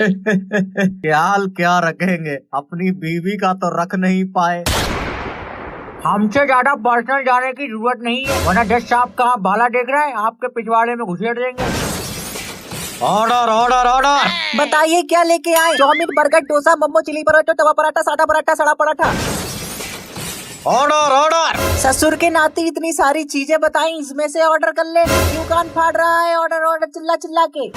ख्याल क्या रखेंगे, अपनी बीवी का तो रख नहीं पाए। हमसे ज्यादा पर्सनल जाने की जरूरत नहीं है, वरना जज साहब कहाँ बाला देख रहे हैं, आपके पिछवाड़े में घुसेड़ देंगे। Order order order. बताइए क्या लेके आए? Chowmein, burger, dosa, momo, chilli paratha, तवा पराठा, सादा पराठा, सड़ा पराठा। Order order. ससुर के नाते इतनी सारी चीजें बताई, इसमें से ऑर्डर कर ले। क्यों कान फाड़ रहा है? ऑर्डर ऑर्डर चिल्ला चिल्ला के।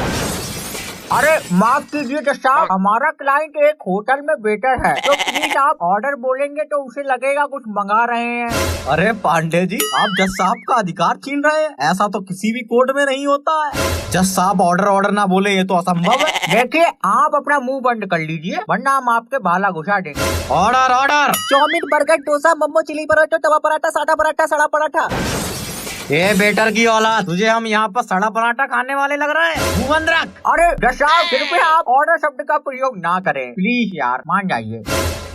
अरे माफ कीजिए जज साहब, हमारा क्लाइंट एक होटल में वेटर है, तो प्लीज आप ऑर्डर बोलेंगे तो उसे लगेगा कुछ मंगा रहे हैं। अरे पांडे जी, आप जज साहब का अधिकार छीन रहे हैं, ऐसा तो किसी भी कोर्ट में नहीं होता है। जज साहब ऑर्डर ऑर्डर ना बोले, ये तो असंभव है। देखिए आप अपना मुंह बंद कर लीजिए, वरना हम आपके भाला घुसा देंगे। Order order. Chowmein, burger, dosa, momo, chilli paratha, तवा पराठा, सादा पराठा, सड़ा पराठा। ये बेटर की औलाद, तुझे हम यहाँ पर सड़ा पराठा खाने वाले लग रहे हैं? मुंह बंद रख। अरे जज साहब, कृपया आप ऑर्डर शब्द का प्रयोग ना करें, प्लीज यार, मान जाइए।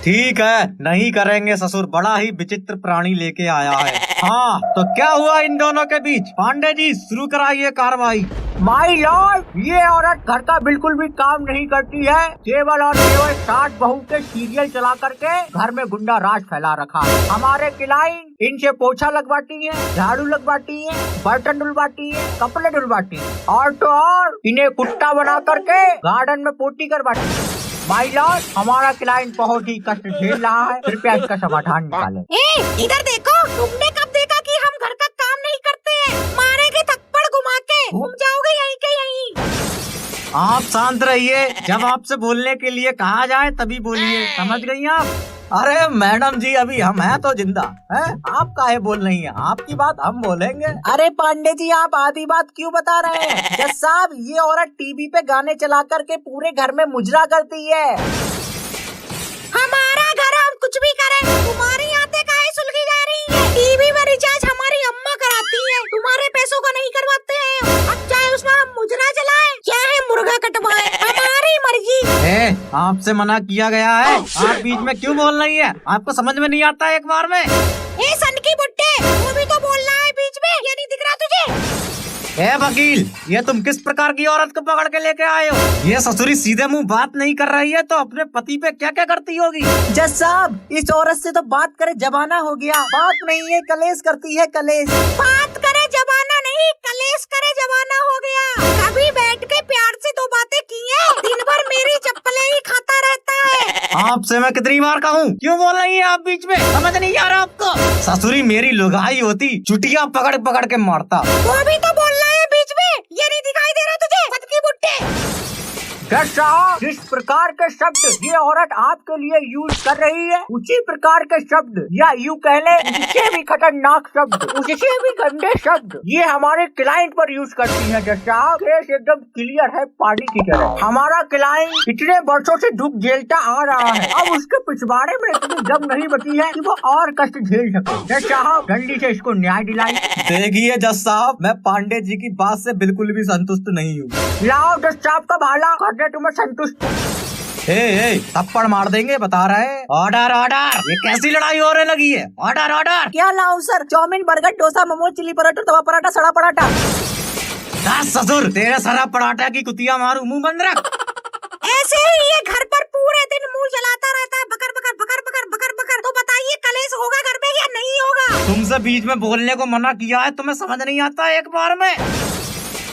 ठीक है, नहीं करेंगे ससुर, बड़ा ही विचित्र प्राणी लेके आया है। हाँ तो क्या हुआ इन दोनों के बीच? पांडे जी शुरू कराइए कार्रवाई। माई लॉर्ड, ये औरत घर का बिल्कुल भी काम नहीं करती है, केवल और केवल सास बहू के सीरियल चला करके घर में गुंडा राज फैला रखा है। हमारे क्लाइंट इनसे पोछा लगवाती है, झाड़ू लगवाती है, बर्तन धुलवाती है, कपड़े धुलवाती है, और तो और इन्हें कुत्ता बना करके गार्डन में पोटी करवाती है। माई लॉर्ड, हमारा क्लाइंट बहुत ही कष्ट झेल रहा है, कृपया इसका समाधान निकालें। इधर देखो, तुमने कब देखा कि हम घर का काम नहीं करते हैं? मारेंगे थप्पड़ घुमा के, घूम जाओगे यहीं के यहीं। आप शांत रहिए, जब आपसे बोलने के लिए कहा जाए तभी बोलिए, समझ गई आप? अरे मैडम जी, अभी हम हैं तो जिंदा हैं, आप काहे बोल रही हैं? आपकी बात हम बोलेंगे। अरे पांडे जी, आप आधी बात क्यों बता रहे हैं? जज साहब, ये औरत टीवी पे गाने चला करके पूरे घर में मुजरा करती है। हमारा घर हम कुछ भी करें, तुम्हारी आते काहे सुलगी जा रही है? टीवी में रिचार्ज हमारी अम्मा कराती है, तुम्हारे पैसों का नहीं करवाते हैं। अब चाहे उसमें हम मुजरा चलाएं, चाहे मुर्गा कटवाएं, हमारी मर्जी। आपसे मना किया गया है, आप बीच में क्यों बोल रही है? आपको समझ में नहीं आता एक बार में? ए सन की बुट्टे, तू भी तो बोल रहा है बीच में, ये नहीं दिख रहा तुझे? ए वकील, ये तुम किस प्रकार की औरत को पकड़ के लेके आए हो? ये ससुरी सीधे मुंह बात नहीं कर रही है तो अपने पति पे क्या क्या करती होगी? जज साहब, इस औरत से तो बात करे जमाना हो गया, बात नहीं है कलेश करती है, कलेश। बात करे जमाना नहीं, कलेश करे जमाना हो गया। कभी बैठ के प्यार से दो बातें की है, दिन भर मेरी चप्पलें ही खाता रहता है। आपसे मैं कितनी बार कहूँ, क्यों बोल रही है आप बीच में? समझ नहीं आ रहा आपको? ससुरी मेरी लुगाई होती, चुटिया पकड़ पकड़ के मारता। वो भी तो बोल रहा है बीच में, ये नहीं दिखाई दे रहा तुझे? सद की बुट्टे। जज साहब, जिस प्रकार के शब्द ये औरत आपके लिए यूज कर रही है, उसी प्रकार के शब्द, या यूँ कह ले उससे भी खतरनाक शब्द, उससे भी गंदे शब्द ये हमारे क्लाइंट पर यूज करती है। जज साहब, केस एकदम क्लियर है, पानी की तरह। हमारा क्लाइंट इतने वर्षों से दुख झेलता आ रहा है, अब उसके पिछवाड़े में इतनी दम नहीं बची है कि वो और कष्ट झेल सके। जज साहब, जल्दी से इसको न्याय दिलाइए। देखिए जज साहब, मैं पांडे जी की बात से बिल्कुल भी संतुष्ट नहीं हूँ। लाओ जज साहब का भाला, करने तुम्हें संतुष्ट। थप्पड़ मार देंगे, बता रहे। Order order. ये कैसी लड़ाई होने लगी है? Order order. क्या लाऊं sir? Chowmein, burger, dosa, momo, chilli paratha, तवा पराठा, सड़ा पराठा। ससुर, तेरे सड़ा पराठा की कुतिया मारू, मुंह बंद रख। ऐसे ही ये घर पर पूरे दिन मुंह जलाता रहता है, बकर बकर बकर बकर बकर बकर। तो बताइए कलेश होगा घर में या नहीं होगा? तुमसे बीच में बोलने को मना किया है, तुम्हें समझ नहीं आता एक बार में?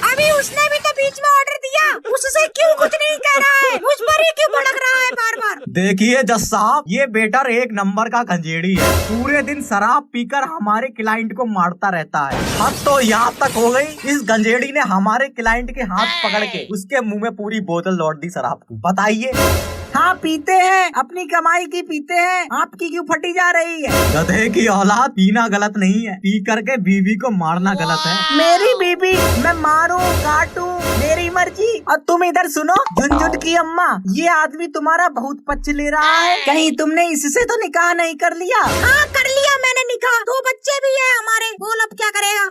अभी उसने भी तो बीच में ऑर्डर दिया, उससे क्यों कुछ नहीं कह रहा है? मुझ पर ही क्यों भड़क रहा है बार बार? देखिए जज साहब, ये बेटर एक नंबर का गंजेड़ी है, पूरे दिन शराब पीकर हमारे क्लाइंट को मारता रहता है। हद तो यहाँ तक हो गई, इस गंजेड़ी ने हमारे क्लाइंट के हाथ पकड़ के उसके मुंह में पूरी बोतल लौट दी शराब की। बताइए। हाँ पीते हैं, अपनी कमाई की पीते हैं, आपकी क्यों फटी जा रही है? गधे की औलाद, पीना गलत नहीं है, पी करके बीवी को मारना गलत है। मेरी बीबी, मैं मारूं काटूं मेरी मर्जी। और तुम इधर सुनो, झुनझुन की अम्मा, ये आदमी तुम्हारा बहुत पक्ष ले रहा है, कहीं तुमने इससे तो निकाह नहीं कर लिया? हाँ कर लिया मैंने निकाह, 2 बच्चे भी है हमारे। बोल अब क्या करेगा?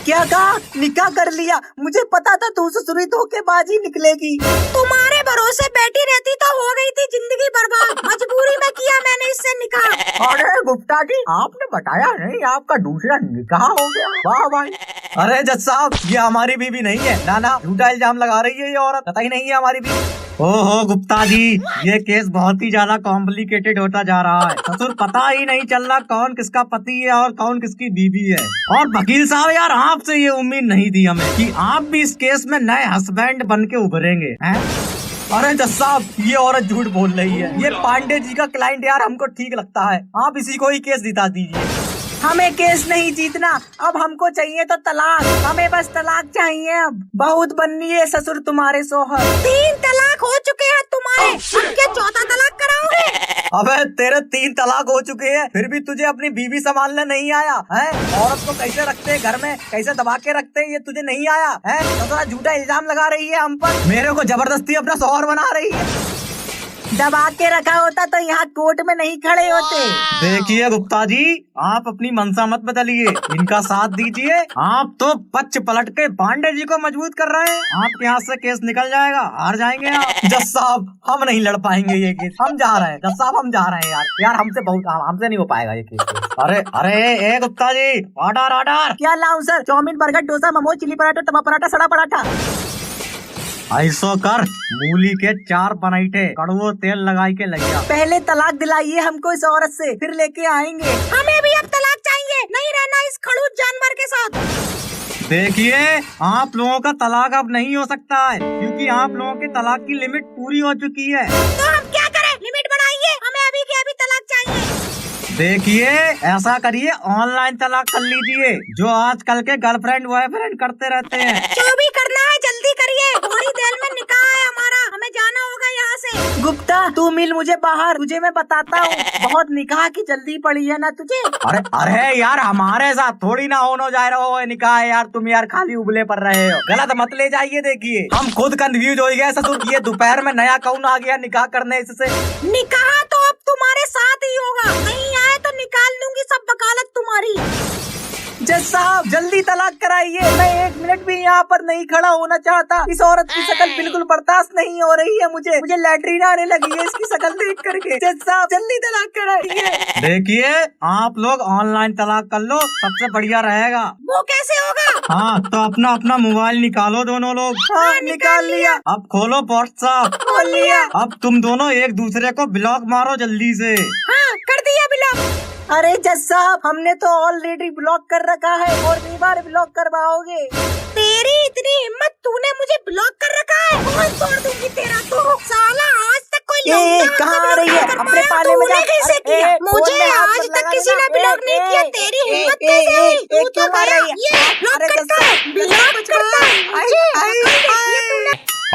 क्या कहा? निकाह कर लिया? मुझे पता था तू ससुरी धोखेबाजी निकलेगी। तुम्हारे भरोसे बैठी रहती तो हो गई थी जिंदगी बर्बाद। मजबूरी में किया मैंने इससे निकाह। अरे गुप्ता जी, आपने बताया नहीं आपका दूसरा निकाह हो गया। वाह भाई। अरे जज साहब, ये हमारी बीवी नहीं है। ना ना, झूठा इल्जाम लगा रही है ये औरत, पता ही नहीं है हमारी बीवी। ओहो गुप्ता जी, ये केस बहुत ही ज्यादा कॉम्प्लिकेटेड होता जा रहा है। ससुर पता ही नहीं चल रहा कौन किसका पति है और कौन किसकी बीवी है। और वकील साहब यार, आपसे ये उम्मीद नहीं थी हमें कि आप भी इस केस में नए हस्बैंड बन के उभरेंगे हैं। अरे जज साहब, ये औरत झूठ बोल रही है। ये पांडे जी का क्लाइंट यार हमको ठीक लगता है, आप इसी को ही केस जिता दीजिए। हमें केस नहीं जीतना, अब हमको चाहिए तो तलाक। हमें बस तलाक चाहिए। अब बहुत बननी है ससुर तुम्हारे सोहर। 3 तलाक हो चुके हैं तुम्हारे, अब क्या चौथा तलाक कराओगे? अबे तेरे 3 तलाक हो चुके हैं, फिर भी तुझे अपनी बीवी संभालने नहीं आया है? औरत को कैसे रखते हैं घर में, कैसे दबा के रखते हैं, ये तुझे नहीं आया है? तो थोड़ा झूठा इल्जाम लगा रही है हम पर, मेरे को जबरदस्ती अपना शौहर बना रही है। दबा के रखा होता तो यहाँ कोर्ट में नहीं खड़े होते। देखिए गुप्ता जी, आप अपनी मनसा मत बदलिए, इनका साथ दीजिए। आप तो पक्ष पलट के पांडे जी को मजबूत कर रहे हैं। आपके हाथ से केस निकल जाएगा, हार जाएंगे आप। जज साहब, हम नहीं लड़ पाएंगे ये केस, हम जा रहे हैं। जज साहब, हम जा रहे हैं यार हमसे नहीं हो पाएगा ये केस। अरे अरे ए गुप्ता जी, ऑर्डर ऑर्डर। क्या लाऊं sir? Chowmein, burger, dosa, momos, chilli paratha, तवा पराठा, सड़ा पराठा। ऐसो कर, मूली के 4 बनाइटे कड़वो तेल लगाई के लगिया। पहले तलाक दिलाइए हमको इस औरत से, फिर लेके आएंगे। हमें भी अब तलाक चाहिए, नहीं रहना इस खड़ूस जानवर के साथ। देखिए, आप लोगों का तलाक अब नहीं हो सकता है, क्योंकि आप लोगों के तलाक की लिमिट पूरी हो चुकी है। तो हम क्या करें? लिमिट बढ़ाइए, हमें अभी के अभी तलाक चाहिए। देखिए, ऐसा करिए, ऑनलाइन तलाक कर लीजिए, जो आजकल के गर्लफ्रेंड बॉयफ्रेंड करते रहते हैं। जो भी करना है जल्दी करिए, थोड़ी देर में निकाह है हमारा, हमें जाना होगा यहाँ से। गुप्ता, तू मिल मुझे बाहर, तुझे मैं बताता हूँ। बहुत निकाह की जल्दी पड़ी है ना तुझे? अरे अरे यार, हमारे साथ थोड़ी ना होने जा रहा हो निकाह यार, तुम यार खाली उबले पर रहे हो, गलत मत ले जाइए। देखिए, हम खुद कंफ्यूज हो गए ससुर, ये दोपहर में नया कौन आ गया निकाह करने इससे। निकाह तो अब तुम्हारे साथ ही होगा, नहीं आए तो निकाल दूंगी सब वकालत तुम्हारी। जज साहब, जल्दी तलाक कराइए। मैं 1 मिनट भी यहाँ पर नहीं खड़ा होना चाहता। इस औरत की शक्ल बिल्कुल बर्दाश्त नहीं हो रही है मुझे लैट्रिन आने लगी है इसकी शक्ल देख करके। जज साहब, जल्दी तलाक कराइए। देखिए, आप लोग ऑनलाइन तलाक कर लो, सबसे बढ़िया रहेगा। वो कैसे होगा? हाँ, तो अपना अपना मोबाइल निकालो दोनों लोग। हाँ, निकाल लिया। अब खोलो व्हाट्सएप। खोल लिया। अब तुम दोनों एक दूसरे को ब्लॉक मारो जल्दी से। हाँ, कर दिया ब्लॉक। अरे जज साहब, हमने तो ऑलरेडी ब्लॉक कर रखा है और भी बार ब्लॉक करवाओगे? तेरी इतनी हिम्मत, तूने मुझे ब्लॉक कर रखा है? बहुत तोड़ दूंगी तेरा तो। साला आज तक कोई कहाँ आ रही है? अपने पाले में जा। कैसे किया? मुझे आज तक किसी ने ब्लॉक नहीं किया, तेरी हिम्मत कैसे हुई? तू तो गया, ये ब्लॉक करता है, ब्लॉक करता है।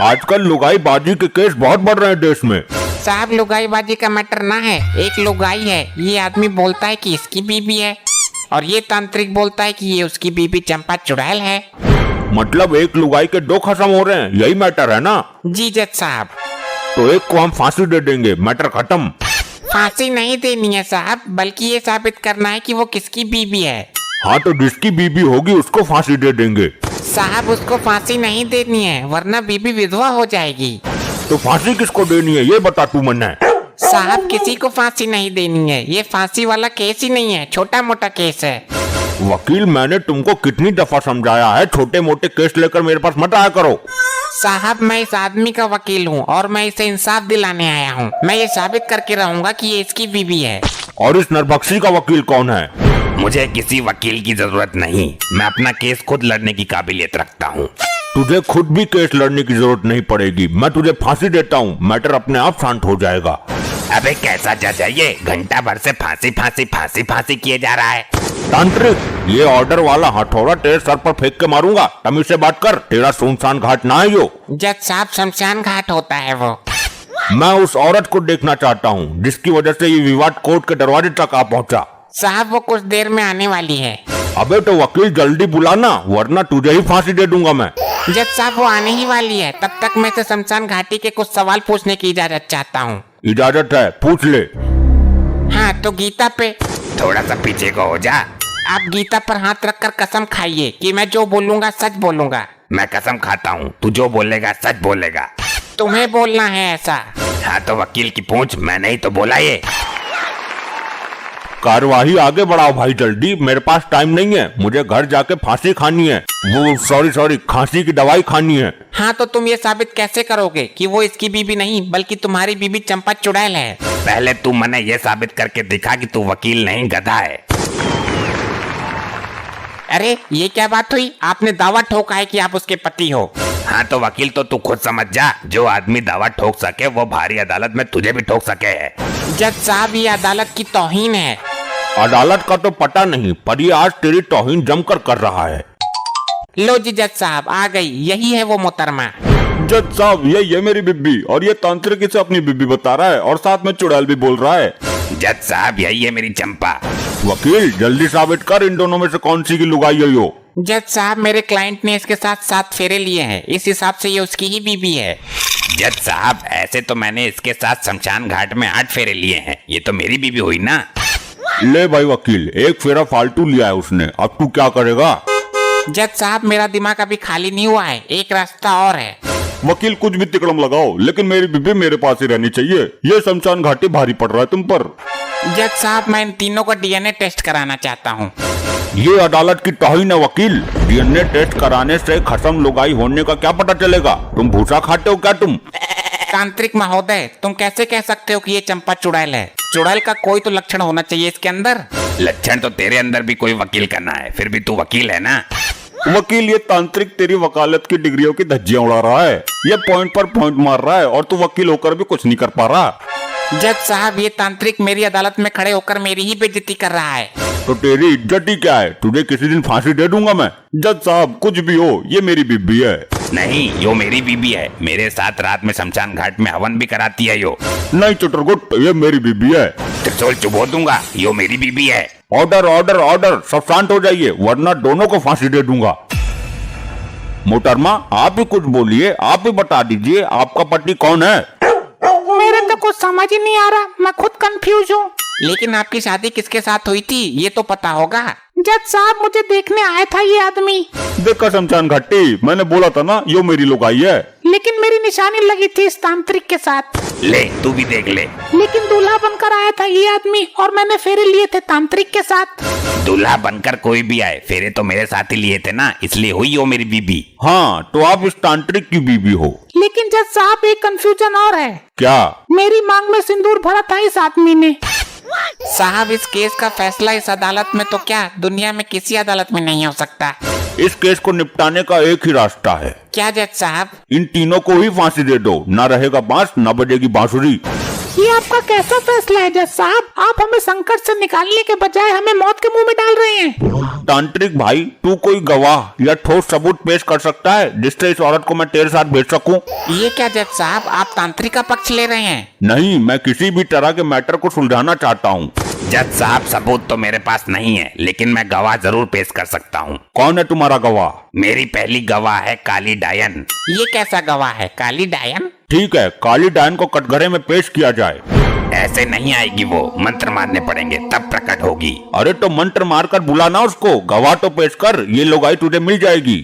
आजकल लुगाई बाजी के केस बहुत बढ़ रहे हैं देश में। साहब, लुगाईबाजी का मैटर ना है, एक लुगाई है, ये आदमी बोलता है कि इसकी बीबी है और ये तांत्रिक बोलता है कि ये उसकी बीबी चंपा चुड़ैल है। मतलब एक लुगाई के 2 खत्म हो रहे हैं, यही मैटर है ना? जी जज साहब। तो एक को हम फांसी दे देंगे, मैटर खत्म। फांसी नहीं देनी है साहब, बल्कि ये साबित करना है कि वो किसकी बीबी है। हाँ, तो जिसकी बीबी होगी उसको फांसी दे देंगे। साहब, उसको फांसी नहीं देनी है, वरना बीबी विधवा हो जाएगी। तो फांसी किसको देनी है ये बता तू मन्ना। साहब, किसी को फांसी नहीं देनी है, ये फांसी वाला केस ही नहीं है, छोटा मोटा केस है। वकील, मैंने तुमको कितनी दफा समझाया है, छोटे मोटे केस लेकर मेरे पास मत आया करो। साहब, मैं इस आदमी का वकील हूँ और मैं इसे इंसाफ दिलाने आया हूँ। मैं ये साबित करके रहूंगा कि ये इसकी बीवी है। और इस नरभक्षी का वकील कौन है? मुझे किसी वकील की जरूरत नहीं, मैं अपना केस खुद लड़ने की काबिलियत रखता हूँ। तुझे खुद भी केस लड़ने की जरूरत नहीं पड़ेगी, मैं तुझे फांसी देता हूँ, मैटर अपने आप शांत हो जाएगा। अबे कैसा जज है ये, घंटा भर से फांसी फांसी फांसी फांसी किए जा रहा है। तांत्रिक, ये ऑर्डर वाला हथौड़ा तेरे सर पर फेंक के मारूंगा, तमीज से बात कर, तेरा सुनसान घाट ना है यो। जज साहब, शमशान घाट होता है वो। मैं उस औरत को देखना चाहता हूँ जिसकी वजह से ये विवाद कोर्ट के दरवाजे तक आ पहुँचा। साहब, वो कुछ देर में आने वाली है। अबे तो वकील जल्दी बुलाना, वरना तुझे ही फांसी दे दूंगा मैं। जज साहब, वो आने ही वाली है, तब तक मैं से शमशान घाटी के कुछ सवाल पूछने की इजाजत चाहता हूँ। इजाजत है, पूछ ले। हाँ, तो गीता पे। थोड़ा सा पीछे को हो जा। आप गीता पर हाथ रखकर कसम खाइए कि मैं जो बोलूंगा सच बोलूंगा। मैं कसम खाता हूँ तू जो बोलेगा सच बोलेगा। तुम्हें बोलना है ऐसा। हाँ तो वकील की पूंछ, मैंने ही तो बोला ये। कार्यवाही आगे बढ़ाओ भाई जल्दी, मेरे पास टाइम नहीं है, मुझे घर जाके फांसी खानी है। वो सॉरी खांसी की दवाई खानी है। हाँ तो तुम ये साबित कैसे करोगे कि वो इसकी बीबी नहीं बल्कि तुम्हारी बीबी चंपा चुड़ैल है? पहले तू मैंने ये साबित करके दिखा कि तू वकील नहीं गधा है। अरे ये क्या बात हुई? आपने दावा ठोका है कि आप उसके पति हो। हाँ तो वकील तो तू खुद समझ जा, जो आदमी दावा ठोक सके वो भारी अदालत में तुझे भी ठोक सके है। जज साहब ये अदालत की तौहीन है। अदालत का तो पता नहीं, पर ये आज तेरी तौहीन जमकर कर रहा है। लो जी जज साहब आ गई, यही है वो मोहतरमा। जज साहब ये मेरी बिब्बी, और ये तांत्रिक इसे अपनी बिब्बी बता रहा है और साथ में चुड़ैल भी बोल रहा है। जज साहब यही है मेरी चंपा। वकील जल्दी साबित कर इन दोनों में से कौन सी की लुगाई है यो। जज साहब मेरे क्लाइंट ने इसके साथ 7 फेरे लिए हैं, इस हिसाब से ये उसकी ही बीबी है। जज साहब ऐसे तो मैंने इसके साथ शमशान घाट में 8 फेरे लिए हैं, ये तो मेरी बीबी हुई ना। ले भाई वकील, एक फेरा फालतू लिया है उसने, अब तू क्या करेगा? जज साहब मेरा दिमाग अभी खाली नहीं हुआ है, एक रास्ता और है। वकील कुछ भी तिकड़म लगाओ, लेकिन मेरी बीबी मेरे पास ही रहनी चाहिए। ये शमशान घाटी भारी पड़ रहा है तुम पर। जज साहब मैं इन तीनों का डीएनए टेस्ट कराना चाहता हूँ। ये अदालत की तौहीन है वकील, डीएनए टेस्ट कराने से खसम लुगाई होने का क्या पता चलेगा? तुम भूसा खाते हो क्या तुम? तांत्रिक महोदय तुम कैसे कह सकते हो कि ये चंपा चुड़ैल है? चुड़ैल का कोई तो लक्षण होना चाहिए इसके अंदर। लक्षण तो तेरे अंदर भी कोई वकील का ना है, फिर भी तू वकील है ना। वकील ये तांत्रिक तेरी वकालत की डिग्रियों की धज्जियां उड़ा रहा है, ये पॉइंट पर पॉइंट मार रहा है और तू वकील होकर भी कुछ नहीं कर पा रहा। जज साहब ये तांत्रिक मेरी अदालत में खड़े होकर मेरी ही बेइज्जती कर रहा है। तो तेरी इज्जत ही क्या है? तुझे किसी दिन फांसी दे दूंगा मैं। जज साहब कुछ भी हो, ये मेरी बीबी है। नहीं यो मेरी बीबी है, मेरे साथ रात में शमशान घाट में हवन भी कराती है यो। नहीं चुटरगुट, ये मेरी बीबी है। त्रिशूल चुबो दूंगा, यो मेरी बीबी है। ऑर्डर ऑर्डर ऑर्डर, सब शांत हो जाइए वरना दोनों को फांसी दे दूंगा। मोहतरमा आप भी कुछ बोलिए, आप भी बता दीजिए आपका पति कौन है? मेरे तो कुछ समझ ही नहीं आ रहा, मैं खुद कंफ्यूज हूँ। लेकिन आपकी शादी किसके साथ हुई थी ये तो पता होगा। जज साहब मुझे देखने आया था ये आदमी। देखा शमशान घाटी, मैंने बोला था ना यो मेरी लुगाई है। लेकिन मेरी निशानी लगी थी इस तांत्रिक के साथ। ले तू भी देख ले। लेकिन दूल्हा बनकर आया था ये आदमी और मैंने फेरे लिए थे तांत्रिक के साथ। दूल्हा बनकर कोई भी आए, फेरे तो मेरे साथ ही लिए थे ना, इसलिए हुई हो मेरी बीबी। हाँ तो आप इस तांत्रिक की बीबी हो। लेकिन जज साहब एक कंफ्यूजन और है। क्या? मेरी मांग में सिंदूर भरा था इस आदमी ने। साहब इस केस का फैसला इस अदालत में तो क्या दुनिया में किसी अदालत में नहीं हो सकता। इस केस को निपटाने का एक ही रास्ता है। क्या जज साहब? इन तीनों को ही फांसी दे दो, ना रहेगा बांस ना बजेगी बांसुरी। ये आपका कैसा फैसला है जज साहब? आप हमें संकट से निकालने के बजाय हमें मौत के मुंह में डाल रहे हैं। तांत्रिक भाई तू कोई गवाह या ठोस सबूत पेश कर सकता है जिससे इस औरत को मैं तेरे साथ भेज सकूं? ये क्या जज साहब आप तांत्रिक का पक्ष ले रहे हैं? नहीं, मैं किसी भी तरह के मैटर को सुलझाना चाहता हूँ। जज साहब सबूत तो मेरे पास नहीं है, लेकिन मैं गवाह जरूर पेश कर सकता हूँ। कौन है तुम्हारा गवाह? मेरी पहली गवाह है काली डायन। ये कैसा गवाह है? काली डायन? ठीक है, काली डायन को कटघरे में पेश किया जाए। ऐसे नहीं आएगी वो, मंत्र मारने पड़ेंगे तब प्रकट होगी। अरे तो मंत्र मारकर बुलाना उसको, गवाह तो पेश कर, ये लुगाई तुझे मिल जाएगी।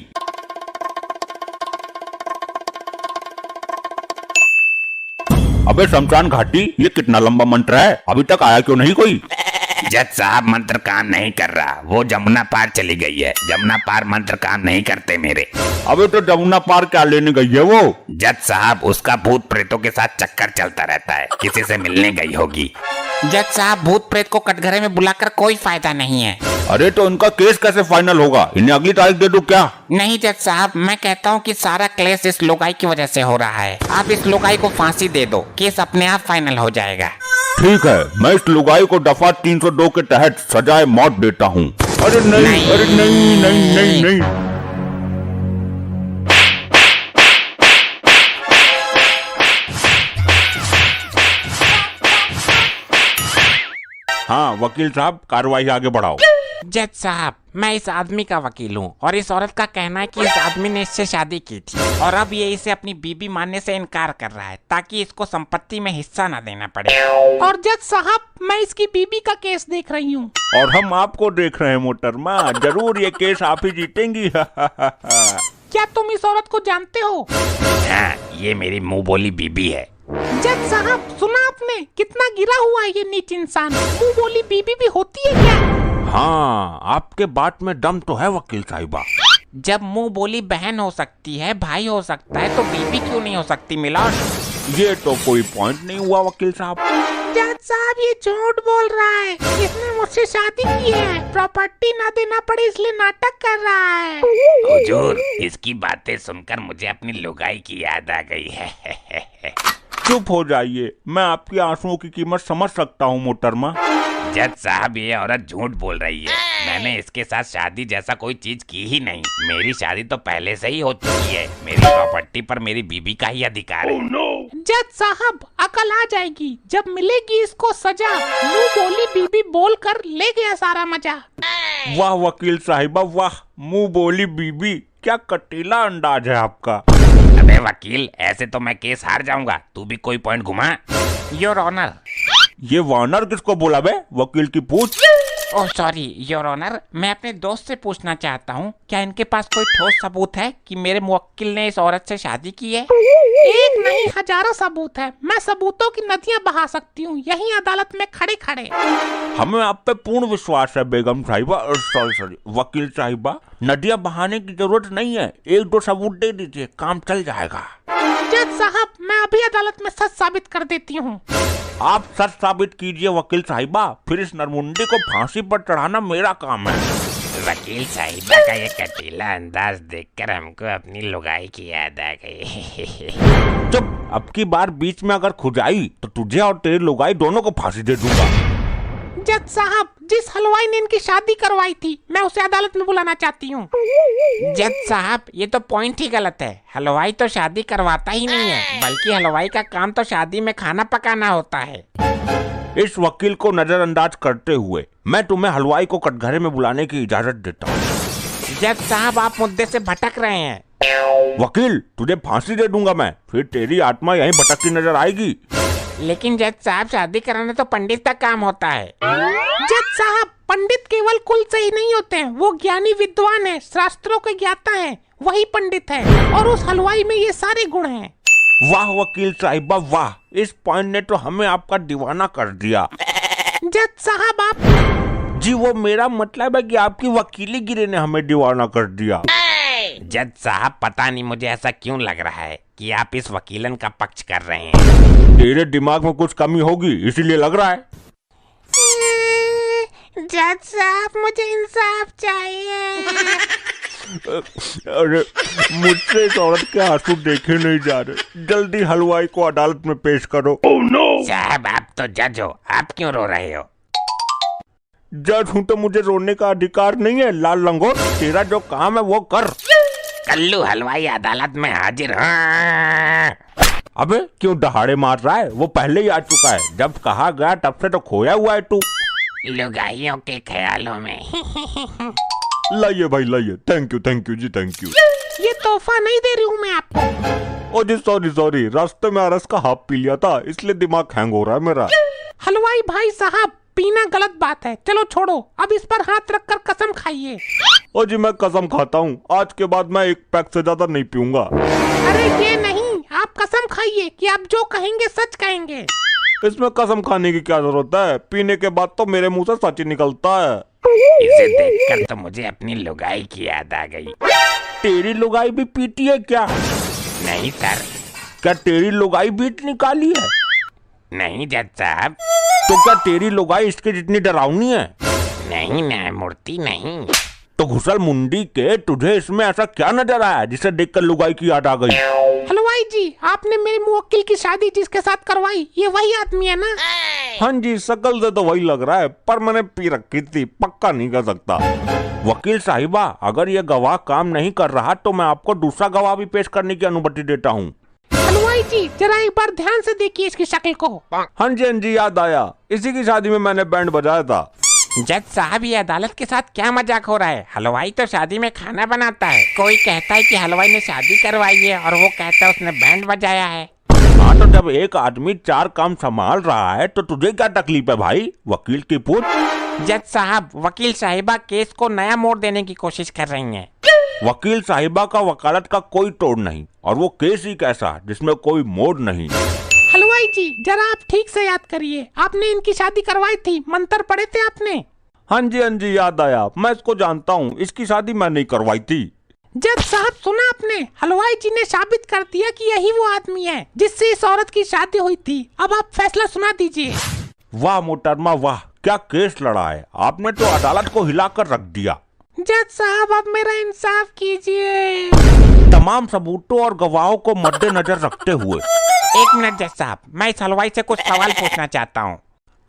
अबे शमशान घाटी, ये कितना लंबा मंत्र है, अभी तक आया क्यों नहीं कोई? जज साहब मंत्र काम नहीं कर रहा, वो जमुना पार चली गई है। जमुना पार मंत्र काम नहीं करते मेरे। अबे तो जमुना पार क्या लेने गई है वो? जज साहब उसका भूत प्रेतों के साथ चक्कर चलता रहता है, किसी से मिलने गई होगी। जज साहब भूत प्रेत को कटघरे में बुलाकर कोई फायदा नहीं है। अरे तो उनका केस कैसे फाइनल होगा? इन्हें अगली तारीख दे दूं क्या? नहीं जज साहब, मैं कहता हूँ कि सारा क्लेश इस लोगाई की वजह से हो रहा है। आप इस लोगाई को फांसी दे दो, केस अपने आप फाइनल हो जाएगा। ठीक है, मैं इस लुगाई को दफा 302 के तहत सजाए मौत देता हूँ। अरे नहीं, अरे नहीं नहीं नहीं नहीं। हाँ वकील साहब, कार्रवाई आगे बढ़ाओ। जज साहब, मैं इस आदमी का वकील हूँ और इस औरत का कहना है कि इस आदमी ने इससे शादी की थी और अब ये इसे अपनी बीबी मानने से इनकार कर रहा है ताकि इसको संपत्ति में हिस्सा न देना पड़े। और जज साहब, मैं इसकी बीबी का केस देख रही हूँ। और हम आपको देख रहे हैं मोहतरमा, जरूर ये केस आप ही जीतेंगी। क्या तुम इस औरत को जानते हो? हाँ, ये मेरी मुंह बोली बीबी है। जज साहब, सुना आपने? कितना गिरा हुआ है ये नीच इंसान। मुंह बोली बीबी भी होती है क्या? हाँ, आपके बात में दम तो है वकील साहिबा। जब मुंह बोली बहन हो सकती है, भाई हो सकता है, तो बीबी क्यों नहीं हो सकती मिलॉर्ड? ये तो कोई पॉइंट नहीं हुआ वकील साहब। जज साहब, ये झूठ बोल रहा है। इसने मुझसे शादी की है, प्रॉपर्टी ना देना पड़े इसलिए नाटक कर रहा है। हुजूर, इसकी बातें सुनकर मुझे अपनी लुगाई की याद आ गई है। चुप हो जाइए, मैं आपकी आंसुओं की कीमत समझ सकता हूँ मोहतरमा। जज साहब, ये औरत झूठ बोल रही है। मैंने इसके साथ शादी जैसा कोई चीज की ही नहीं। मेरी शादी तो पहले से ही हो चुकी है। मेरी प्रॉपर्टी पर मेरी बीबी का ही अधिकार है। जज साहब, अकल आ जाएगी जब मिलेगी इसको सजा। मुंह बोली बीबी बोलकर ले गया सारा मजा। वाह वकील साहिबा वाह, मुंह बोली बीबी, क्या कटीला अंदाज है आपका। अबे वकील, ऐसे तो मैं केस हार जाऊंगा। तू भी कोई पॉइंट घुमा। Your honour. ये वानर किसको बोला बे? वकील की पूछ। ओह सॉरी योर ऑनर, मैं अपने दोस्त से पूछना चाहता हूँ, क्या इनके पास कोई ठोस सबूत है कि मेरे मुवक्किल ने इस औरत से शादी की है? एक नहीं, हजारों सबूत है। मैं सबूतों की नदियां बहा सकती हूँ यही अदालत में खड़े खड़े। हमें आप पे पूर्ण विश्वास है बेगम साहिबा, सॉरी वकील साहिबा। नदियां बहाने की जरूरत नहीं है, एक दो सबूत दे दीजिए, काम चल जाएगा। जज साहब, मैं अभी अदालत में सच साबित कर देती हूँ। आप सच साबित कीजिए वकील साहिबा, फिर इस नरमुंडी को फांसी पर चढ़ाना मेरा काम है। वकील साहिबा का ये कटीला अंदाज देखकर हमको अपनी लुगाई की याद आ गई। चुप, अब की बार बीच में अगर खुजाई तो तुझे और तेरी लुगाई दोनों को फांसी दे दूंगा। जज साहब, जिस हलवाई ने इनकी शादी करवाई थी, मैं उसे अदालत में बुलाना चाहती हूँ। जज साहब, ये तो पॉइंट ही गलत है। हलवाई तो शादी करवाता ही नहीं है, बल्कि हलवाई का काम तो शादी में खाना पकाना होता है। इस वकील को नजरअंदाज करते हुए मैं तुम्हें हलवाई को कटघरे में बुलाने की इजाजत देता हूँ। जज साहब, आप मुद्दे से भटक रहे हैं। वकील, तुझे फांसी दे दूंगा मैं, फिर तेरी आत्मा यहीं भटकती नजर आएगी। लेकिन जज साहब, शादी कराना तो पंडित का काम होता है। जज साहब, पंडित केवल कुल से ही नहीं होते हैं, वो ज्ञानी विद्वान है, शास्त्रों के ज्ञाता है, वही पंडित है। और उस हलवाई में ये सारे गुण हैं। वाह वकील साहिबा वाह, इस पॉइंट ने तो हमें आपका दीवाना कर दिया। जज साहब, आप जी वो मेरा मतलब है कि आपकी वकीली गिरी ने हमें दीवाना कर दिया। जज साहब, पता नहीं मुझे ऐसा क्यों लग रहा है कि आप इस वकीलन का पक्ष कर रहे हैं। तेरे दिमाग में कुछ कमी होगी इसीलिए लग रहा है। जज साहब, मुझे इंसाफ चाहिए। अरे मुझसे इस औरत के आंसू देखे नहीं जा रहे, जल्दी हलवाई को अदालत में पेश करो। साहब, आप तो जज हो, आप क्यों रो रहे हो? जज हूँ तो मुझे रोने का अधिकार नहीं है लाल लंगोट, तेरा जो काम है वो कर। कल्लू हलवाई अदालत में हाजिर। हाँ। अबे क्यों दहाड़े मार रहा है? वो पहले ही आ चुका है, जब कहा गया तब से तो खोया हुआ है तू। लुगाइयों के ख्यालों में। लाइए भाई लाइए, thank you ji thank you. ये तोहफा नहीं दे रही हूँ मैं आपको। ओ जी सॉरी, रास्ते में अरस का हाफ पी लिया था इसलिए दिमाग हैंग हो रहा है मेरा। हलवाई भाई साहब, पीना गलत बात है, चलो छोड़ो, अब इस पर हाथ रखकर कसम खाइए। ओ जी मैं कसम खाता हूँ, आज के बाद मैं एक पैक से ज्यादा नहीं पीऊंगा। अरे ये नहीं, आप कसम खाइए कि आप जो कहेंगे सच कहेंगे। इसमें कसम खाने की क्या जरूरत है, पीने के बाद तो मेरे मुंह से सच ही निकलता है। इसे देखकर तो मुझे अपनी लुगाई की याद आ गई। तेरी लुगाई भी पीती है क्या? नहीं सर। क्या तेरी लुगाई भी इतनी काली है? नहीं जज साहब। तो क्या तेरी लुगाई इसके जितनी डरावनी है? नहीं न्यायमूर्ति नहीं। तो घुसल मुंडी के, तुझे इसमें ऐसा क्या नजर आया जिसे देखकर लुगाई की याद आ गई? हलवाई जी, आपने मेरे मुवक्किल की शादी जिसके साथ करवाई, ये वही आदमी है ना? हाँ जी, शकल से तो वही लग रहा है, पर मैंने पी रखी थी, पक्का नहीं कर सकता। वकील साहिबा, अगर ये गवाह काम नहीं कर रहा तो मैं आपको दूसरा गवाह भी पेश करने की अनुमति देता हूँ। हलवाई जी, जरा एक बार ध्यान से देखिए इसकी शक्ल को। हाँ जी याद आया, इसी की शादी में मैंने बैंड बजाया था। जज साहब ये अदालत के साथ क्या मजाक हो रहा है? हलवाई तो शादी में खाना बनाता है। कोई कहता है कि हलवाई ने शादी करवाई है और वो कहता है उसने बैंड बजाया है। हाँ तो जब एक आदमी 4 काम संभाल रहा है तो तुझे क्या तकलीफ है भाई? वकील की पूछ। जज साहब वकील साहिबा केस को नया मोड़ देने की कोशिश कर रही हैं। वकील साहिबा का वकालत का कोई तोड़ नहीं, और वो केस ही कैसा जिसमें कोई मोड़ नहीं। हलवाई जी जरा आप ठीक से याद करिए, आपने इनकी शादी करवाई थी, मंत्र पढ़े थे आपने? हाँ जी याद आया, मैं इसको जानता हूँ, इसकी शादी मैं नहीं करवाई थी। जज साहब सुना आपने, हलवाई जी ने साबित कर दिया कि यही वो आदमी है जिससे इस औरत की शादी हुई थी। अब आप फैसला सुना दीजिए। वाह मोहतरमा वाह, क्या केस लड़ा है आपने, तो अदालत को हिलाकर रख दिया। जज साहब अब मेरा इंसाफ कीजिए। तमाम सबूतों और गवाहों को मद्देनजर रखते हुए। एक मिनट जज साहब, मैं इस हलवाई से कुछ सवाल पूछना चाहता हूँ।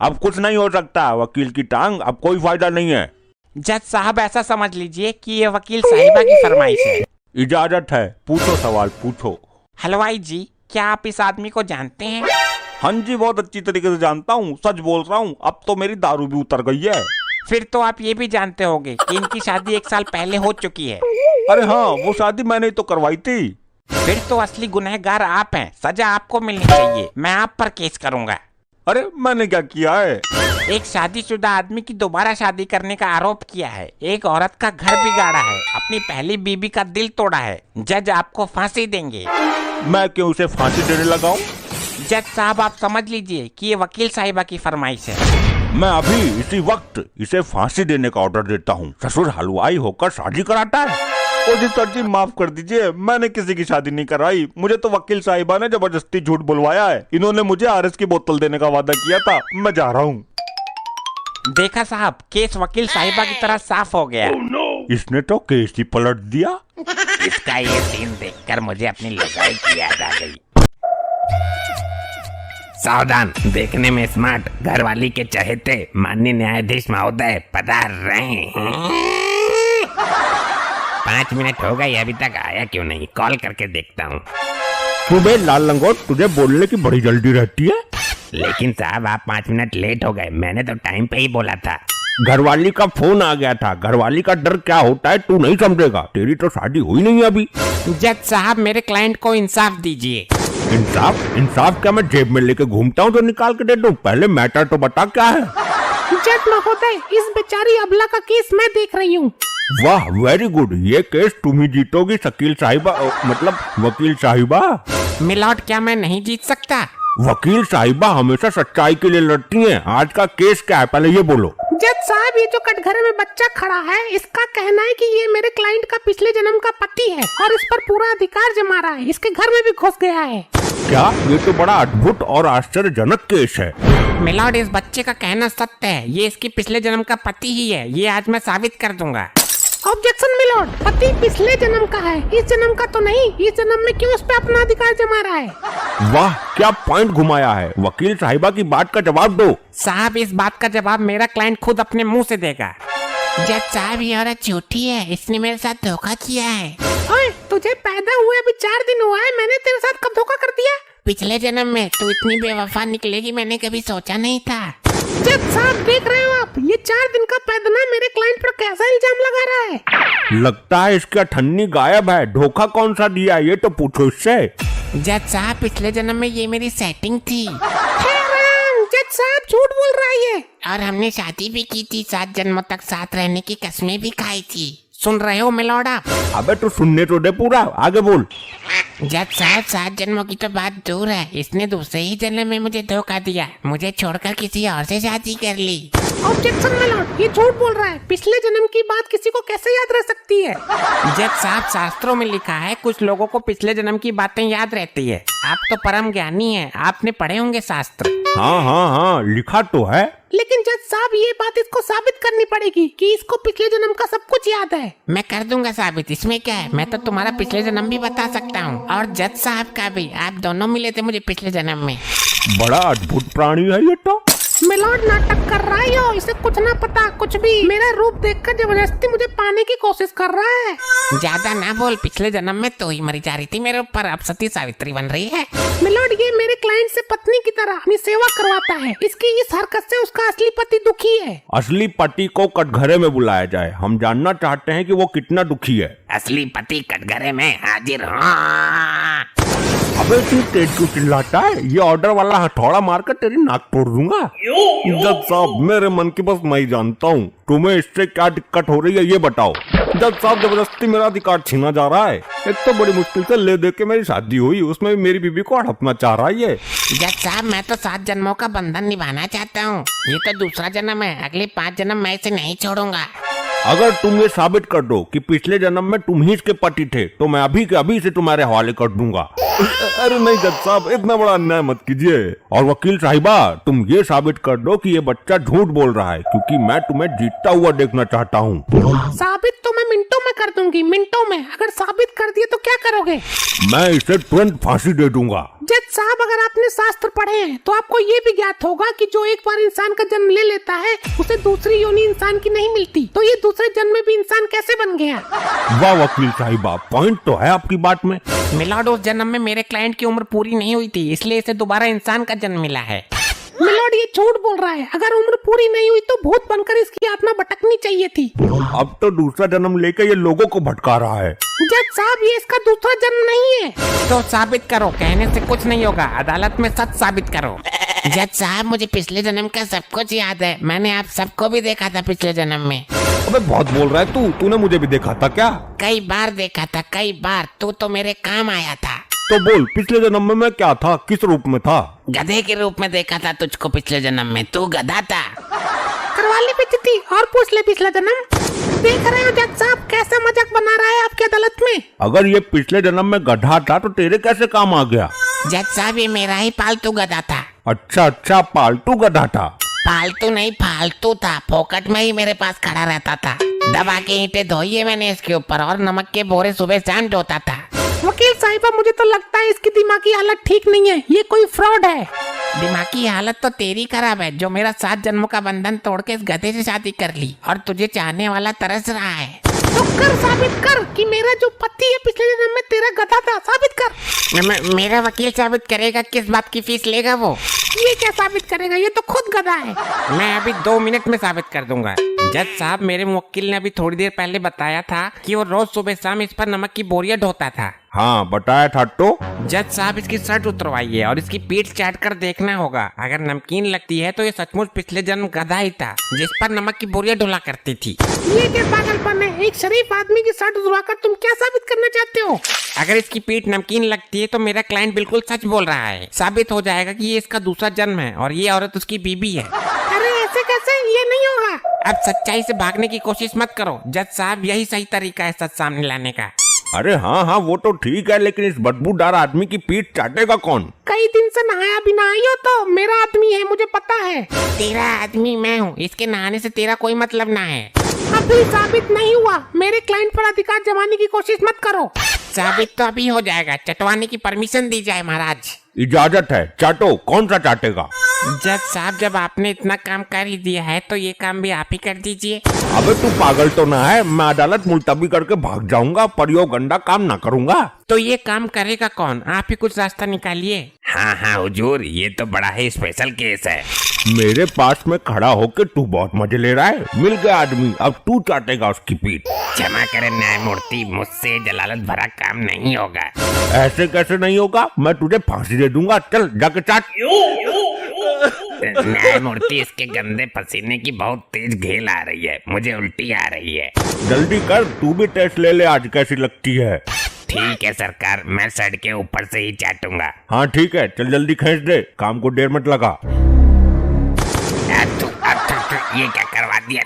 अब कुछ नहीं हो सकता, वकील की टांग, अब कोई फायदा नहीं है। जज साहब ऐसा समझ लीजिए कि ये वकील साहिबा की फरमाइश है। इजाजत है, पूछो सवाल पूछो। हलवाई जी क्या आप इस आदमी को जानते हैं? हाँ जी बहुत अच्छी तरीके से जानता हूँ, सच बोल रहा हूँ, अब तो मेरी दारू भी उतर गई है। फिर तो आप ये भी जानते होंगे कि इनकी शादी 1 साल पहले हो चुकी है। अरे हाँ, वो शादी मैंने ही तो करवाई थी। फिर तो असली गुनहगार आप हैं, सजा आपको मिलनी चाहिए। मैं आप पर केस करूंगा। अरे मैंने क्या किया है? एक शादीशुदा आदमी की दोबारा शादी करने का आरोप किया है, एक औरत का घर बिगाड़ा है, अपनी पहली बीबी का दिल तोड़ा है। जज आपको फांसी देंगे। मैं क्यों उसे फांसी देने लगाऊं? जज साहब आप समझ लीजिए कि ये वकील साहिबा की फरमाइश है। मैं अभी इसी वक्त इसे फांसी देने का ऑर्डर देता हूँ। ससुर हलवाई होकर शादी कराता है। ओ जी सर जी माफ कर दीजिए, मैंने किसी की शादी नहीं कराई, मुझे तो वकील साहिबा ने जबरदस्ती झूठ बुलवाया है। इन्होंने मुझे आरएस की बोतल देने का वादा किया था, मैं जा रहा हूँ। देखा साहब, केस वकील साहिबा की तरह साफ हो गया। इसने तो केस ही पलट दिया। इसका ये सीन देखकर मुझे अपनी लड़ाई की याद आ गई। सावधान, देखने में स्मार्ट घरवाली के चहेते माननीय न्यायाधीश महोदय पधार रहे हैं। 5 मिनट हो गए, अभी तक आया क्यों नहीं? कॉल करके देखता हूँ। सुबह लाल लंगोट, तुझे बोलने की बड़ी जल्दी रहती है। लेकिन साहब आप 5 मिनट लेट हो गए, मैंने तो टाइम पे ही बोला था। घरवाली का फोन आ गया था, घरवाली का डर क्या होता है तू नहीं समझेगा, तेरी तो शादी हुई नहीं अभी। जज साहब मेरे क्लाइंट को इंसाफ दीजिए। इंसाफ? इंसाफ क्या मैं जेब में लेके घूमता हूँ तो निकाल के दे दूं? पहले मैटर तो बता क्या है। जज महोदय इस बेचारी अबला का केस मैं देख रही हूँ। वाह वेरी गुड, ये केस तुम ही जीतोगी शकील साहिबा, मतलब वकील साहिबा। मिलॉर्ड क्या मैं नहीं जीत सकता? वकील साहिबा हमेशा सच्चाई के लिए लड़ती हैं। आज का केस क्या है पहले ये बोलो। जज साहब ये जो कटघरे में बच्चा खड़ा है, इसका कहना है कि ये मेरे क्लाइंट का पिछले जन्म का पति है और इस पर पूरा अधिकार जमा रहा है, इसके घर में भी घुस गया है। क्या? ये तो बड़ा अद्भुत और आश्चर्यजनक केस है। मिलॉर्ड इस बच्चे का कहना सत्य है, ये इसकी पिछले जन्म का पति ही है, ये आज मैं साबित कर दूंगा। ऑब्जेक्शन मिलॉर्ड, पति पिछले जन्म का है, इस जन्म का तो नहीं। इस जन्म में क्यों उस पे अपना अधिकार जमा रहा है? वाह क्या पॉइंट घुमाया है। वकील साहिबा की बात का जवाब दो। साहब इस बात का जवाब मेरा क्लाइंट खुद अपने मुंह से देगा। जज साहब ये औरत झूठी है, इसने मेरे साथ धोखा किया है। ओए तुझे पैदा हुए अभी 4 दिन हुआ है, मैंने तेरे साथ कब धोखा कर दिया? पिछले जन्म में तू इतनी बेवफा निकलेगी मैंने कभी सोचा नहीं था। जज साहब देख रहे हो आप, ये 4 दिन का पैदना मेरे क्लाइंट पर कैसा इल्जाम लगा रहा है। लगता है इसका ठन्नी गायब है, धोखा कौन सा दिया ये तो पूछो इससे। जज साहब पिछले जन्म में ये मेरी सेटिंग थी। जज साहब झूठ बोल रहा है ये। और हमने शादी भी की थी, 7 जन्मों तक साथ रहने की कस्में भी खाई थी। सुन रहे हो मिलॉर्ड आप? अबे तो सुनने तो दे पूरा, आगे बोल। जज साहब 7 जन्मों की तो बात दूर है, इसने दूसरे ही जन्म में मुझे धोखा दिया, मुझे छोड़कर किसी और से शादी कर ली। ऑब्जेक्शन मिलॉर्ड, ये झूठ बोल रहा है, पिछले जन्म की बात किसी को कैसे याद रह सकती है? जज साहब शास्त्रों में लिखा है कुछ लोगों को पिछले जन्म की बातें याद रहती है। आप तो परम ज्ञानी हैं, आपने पढ़े होंगे शास्त्र। हाँ लिखा तो है। लेकिन जज साहब ये बात इसको साबित करनी पड़ेगी कि इसको पिछले जन्म का सब कुछ याद है। मैं कर दूंगा साबित, इसमें क्या है, मैं तो तुम्हारा पिछले जन्म भी बता सकता हूँ और जज साहब का भी। आप दोनों मिले थे मुझे पिछले जन्म में। बड़ा अद्भुत प्राणी है ये तो। मिलॉर्ड नाटक कर रहा है यो, इसे कुछ ना पता कुछ भी। मेरा रूप देखकर जबरदस्ती मुझे पाने की कोशिश कर रहा है। ज्यादा ना बोल, पिछले जन्म में तो ही मरी जा रही थी मेरे ऊपर, अब सती सावित्री बन रही है। मिलॉर्ड ये मेरे क्लाइंट से पत्नी की तरह अपनी सेवा करवाता है। इसकी इस हरकत से उसका असली पति दुखी है। असली पति को कटघरे में बुलाया जाए, हम जानना चाहते हैं कि वो कितना दुखी है। असली पति कटघरे में हाजिर। हाँ। अबे तू तेज क्यों चिल्लाता है? ये ऑर्डर वाला हथौड़ा मारकर तेरी नाक तोड़ दूंगा। जज साहब, मेरे मन की बस मैं ही जानता हूँ, तुम्हें इससे क्या दिक्कत हो रही है ये बताओ। जज साहब, जबरदस्ती मेरा अधिकार छीना जा रहा है। एक तो बड़ी मुश्किल से ले दे के मेरी शादी हुई, उसमें भी मेरी बीबी को हड़पना चाह रहा है ये। जज साहब, मैं तो 7 जन्मों का बंधन निभाना चाहता हूँ। ये तो दूसरा जन्म है, अगले 5 जन्म मैं इसे नहीं छोड़ूंगा। अगर तुम ये साबित कर दो कि पिछले जन्म में तुम ही इसके पति थे तो मैं अभी के अभी से तुम्हारे हवाले कर दूंगा। अरे नहीं जज साहब, इतना बड़ा अन्याय मत कीजिए। और वकील साहिबा, तुम ये साबित कर दो कि ये बच्चा झूठ बोल रहा है, क्योंकि मैं तुम्हें जीतता हुआ देखना चाहता हूँ। साबित तो मैं मिनटों में कर दूंगी, मिनटों में। अगर साबित कर दिए तो क्या करोगे? मैं इसे तुरंत फांसी दे दूंगा। जज साहब, अगर आपने शास्त्र पढ़े हैं तो आपको ये भी ज्ञात होगा कि जो एक बार इंसान का जन्म ले लेता है उसे दूसरी योनि इंसान की नहीं मिलती। तो ये दूसरे जन्म में भी इंसान कैसे बन गया? वाह वकील साहिबा, पॉइंट तो है आपकी बात में। मिलॉर्ड, उस जन्म में मेरे क्लाइंट की उम्र पूरी नहीं हुई थी, इसलिए इसे दोबारा इंसान का जन्म मिला है। मिलॉर्ड, ये झूठ बोल रहा है। अगर उम्र पूरी नहीं हुई तो भूत बनकर इसकी आत्मा भटकनी चाहिए थी। अब तो दूसरा जन्म लेकर ये लोगों को भटका रहा है। जज साहब, ये इसका दूसरा जन्म नहीं है। तो साबित करो, कहने से कुछ नहीं होगा, अदालत में सच साबित करो। जज साहब, मुझे पिछले जन्म का सब कुछ याद है। मैंने आप सबको भी देखा था पिछले जन्म में। अबे बहुत बोल रहा है तूने मुझे भी देखा था क्या? कई बार देखा था, कई बार। तू तो मेरे काम आया था। तो बोल, पिछले जन्म में मैं क्या था, किस रूप में था? गधे के रूप में देखा था तुझको पिछले जन्म में। तू गधा था। करवा ले बेइज्जती और पूछ ले पिछला जन्म। देख रहे हो जज साहब कैसा मजाक बना रहा है आपकी अदालत में। अगर ये पिछले जन्म में गधा था तो तेरे कैसे काम आ गया? जज साहब, ये मेरा ही पालतू गधा था। अच्छा, पालतू गधा था। पालतू नहीं, फालतू था। फोकट में ही मेरे पास खड़ा रहता था। दबा के ईंटें धोई है मैंने इसके ऊपर, और नमक के बोरे सुबह शाम ढोता था। वकील साहिबा, मुझे तो लगता है इसकी दिमागी हालत ठीक नहीं है। ये कोई फ्रॉड है। दिमागी हालत तो तेरी खराब है, जो मेरा 7 जन्मों का बंधन तोड़ के इस गधे से शादी कर ली, और तुझे चाहने वाला तरस रहा है। तो कर, साबित कर कि मेरा जो पति है पिछले जन्म में तेरा गधा था। साबित कर। मेरा वकील साबित करेगा। किस बात की फीस लेगा वो? ये क्या साबित करेगा? ये तो खुद गधा है। मैं अभी 2 मिनट में साबित कर दूंगा। जज साहब, मेरे वकील ने अभी थोड़ी देर पहले बताया था कि वो रोज सुबह शाम इस पर नमक की बोरियां ढोता था। हाँ बताया था। तो जज साहब, इसकी शर्ट उतरवाइए और इसकी पीठ चाट कर देखना होगा। अगर नमकीन लगती है तो ये सचमुच पिछले जन्म गधा ही था, जिस पर नमक की बोरियां ढोला करती थी। ये क्या पागलपन है? एक शरीफ आदमी की शर्ट उतरवाकर तुम क्या साबित करना चाहते हो? अगर इसकी पीठ नमकीन लगती है तो मेरा क्लाइंट बिल्कुल सच बोल रहा है। साबित हो जाएगा कि ये इसका दूसरा जन्म है और ये औरत उसकी बीबी है। अरे ऐसे कैसे? ये नहीं होगा। अब सच्चाई से भागने की कोशिश मत करो जज साहब, यही सही तरीका है सच सामने लाने का। अरे हाँ, वो तो ठीक है, लेकिन इस बदबूदार आदमी की पीठ चाटेगा कौन? कई दिन से नहाया भी ना आई हो तो मेरा आदमी है, मुझे पता है। तेरा आदमी मैं हूँ, इसके नहाने से तेरा कोई मतलब ना है। अभी साबित नहीं हुआ। मेरे क्लाइंट पर अधिकार जमाने की कोशिश मत करो। साबित तो अभी हो जाएगा। चटवाने की परमिशन दी जाए महाराज। इजाजत है, चाटो। कौन सा चाटेगा? जज साहब, जब आपने इतना काम कर ही दिया है तो ये काम भी आप ही कर दीजिए। अबे तू पागल तो ना है? मैं अदालत मुलतवी करके भाग जाऊंगा, पर यो गंदा काम ना करूंगा। तो ये काम करेगा कौन? आप ही कुछ रास्ता निकालिए। हाँ हुजूर, ये तो बड़ा ही स्पेशल केस है। मेरे पास में खड़ा होके तू बहुत मजे ले रहा है। मिल गया आदमी, अब तू चाटेगा उसकी पीठ। क्षमा करें न्यायमूर्ति, मुझसे जलालत भरा काम नहीं होगा। ऐसे कैसे नहीं होगा? मैं तुझे फांसी दे दूंगा। चल जाके चाट। न्यायमूर्ति, इसके गंदे पसीने की बहुत तेज घेल आ रही है, मुझे उल्टी आ रही है। जल्दी कर, तू भी टेस्ट ले ले आज कैसी लगती है। ठीक है सरकार, मैं सड़ के ऊपर से ही चाटूंगा। हाँ ठीक है, चल जल्दी खींच दे, काम को देर मत लगा। ये क्या करवा दिया?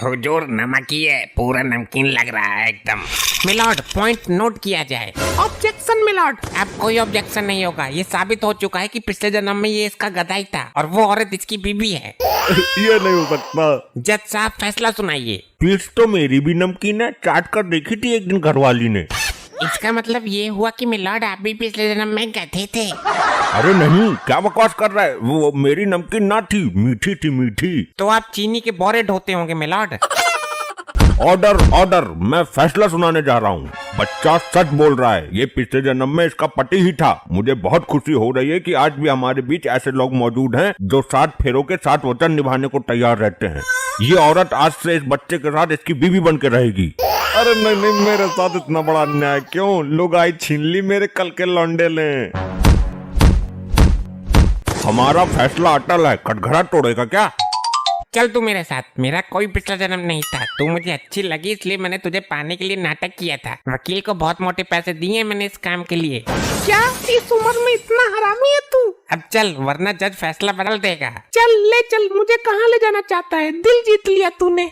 हुजूर, नमक ही है, पूरा नमकीन लग रहा है एकदम। मिलॉर्ड, पॉइंट नोट किया जाए। Objection milord. अब कोई ऑब्जेक्शन नहीं होगा। ये साबित हो चुका है कि पिछले जन्म में ये इसका गधा ही था और वो औरत इसकी बीबी है। ये नहीं हो सकता। जज साहब, फैसला सुनाइए। पीठ तो मेरी भी नमकीन है, चाट कर देखी थी एक दिन घरवाली ने। इसका मतलब ये हुआ कि मिलॉर्ड आप भी पिछले जन्म में गधे थे। अरे नहीं, क्या बकवास कर रहा है? वो मेरी नमकीन ना थी, मीठी थी, मीठी। तो आप चीनी के बोरे ढोते होंगे मिलॉर्ड। ऑर्डर ऑर्डर, मैं फैसला सुनाने जा रहा हूँ। बच्चा सच बोल रहा है, ये पिछले जन्म में इसका पति ही था। मुझे बहुत खुशी हो रही है कि आज भी हमारे बीच ऐसे लोग मौजूद हैं जो 7 फेरों के 7 वचन निभाने को तैयार रहते हैं। ये औरत आज से इस बच्चे के साथ इसकी बीवी बन के रहेगी। अरे नहीं, मेरे साथ इतना बड़ा अन्याय क्यों? लुगाई छीन ली मेरे कल के लौंडे ने। हमारा फैसला अटल है, कटघरा तोड़ेगा क्या? चल तू मेरे साथ। मेरा कोई पिछला जन्म नहीं था, तू मुझे अच्छी लगी इसलिए मैंने तुझे पाने के लिए नाटक किया था। वकील को बहुत मोटे पैसे दिए मैंने इस काम के लिए। क्या इस उम्र में इतना हरामी है तू? अब चल वरना जज फैसला बदल देगा। चल ले चल, मुझे कहाँ ले जाना चाहता है? दिल जीत लिया तूने।